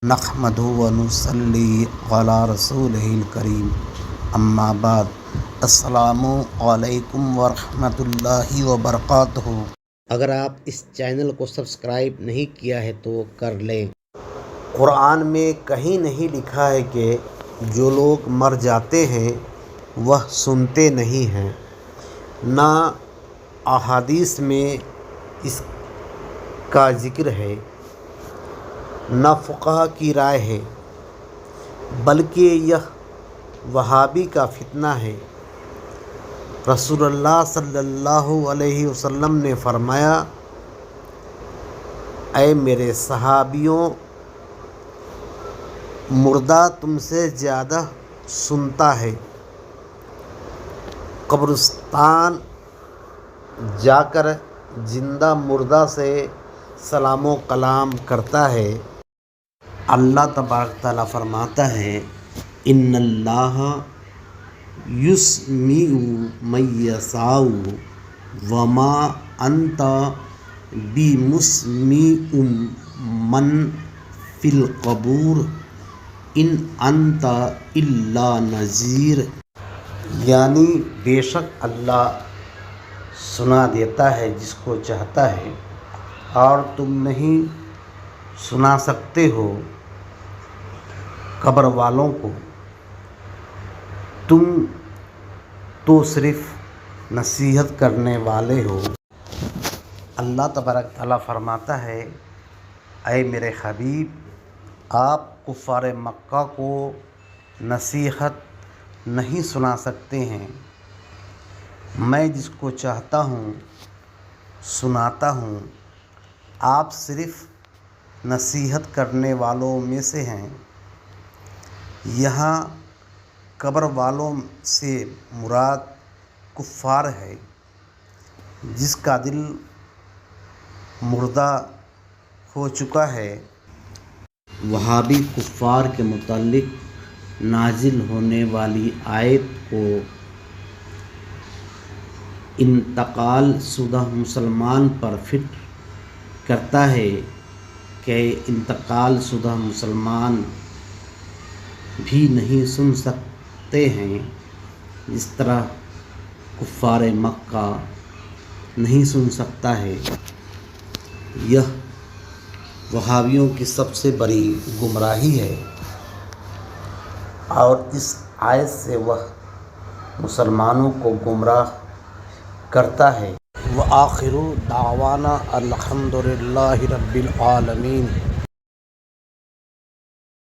نحمدہ ونصلی علی رسولہ الکریم اما بعد السلام علیکم ورحمۃ اللہ وبرکاتہ۔ اگر آپ اس چینل کو سبسکرائب نہیں کیا ہے تو کر لیں۔ قرآن میں کہیں نہیں لکھا ہے کہ جو لوگ مر جاتے ہیں وہ سنتے نہیں ہیں، نہ احادیث میں اس کا ذکر ہے، نہ فقہا کی رائے ہے، بلکہ یہ وہابی کا فتنہ ہے۔ رسول اللہ صلی اللہ علیہ وسلم نے فرمایا، اے میرے صحابیوں، مردہ تم سے زیادہ سنتا ہے، قبرستان جا کر زندہ مردہ سے سلام و کلام کرتا ہے۔ اللہ تبارک تعالیٰ فرماتا ہے، ان اللہ یسمع من یشاء وما انت بمسمع من فی القبور ان انت الا نذیر، یعنی بے شک اللہ سنا دیتا ہے جس کو چاہتا ہے، اور تم نہیں سنا سکتے ہو قبر والوں کو، تم تو صرف نصیحت کرنے والے ہو۔ اللہ تبارک تعالیٰ فرماتا ہے، اے میرے حبیب، آپ کفار مکہ کو نصیحت نہیں سنا سکتے ہیں، میں جس کو چاہتا ہوں سناتا ہوں، آپ صرف نصیحت کرنے والوں میں سے ہیں۔ یہاں قبر والوں سے مراد کفار ہے، جس کا دل مردہ ہو چکا ہے۔ وہابی کفار کے متعلق نازل ہونے والی آیت کو انتقال شدہ مسلمان پر فٹ کرتا ہے کہ انتقال شدہ مسلمان بھی نہیں سن سکتے ہیں، جس طرح کفار مکہ نہیں سن سکتا ہے۔ یہ وہابیوں کی سب سے بڑی گمراہی ہے، اور اس آیت سے وہ مسلمانوں کو گمراہ کرتا ہے۔ وآخر دعوانا الحمد للہ رب العالمین۔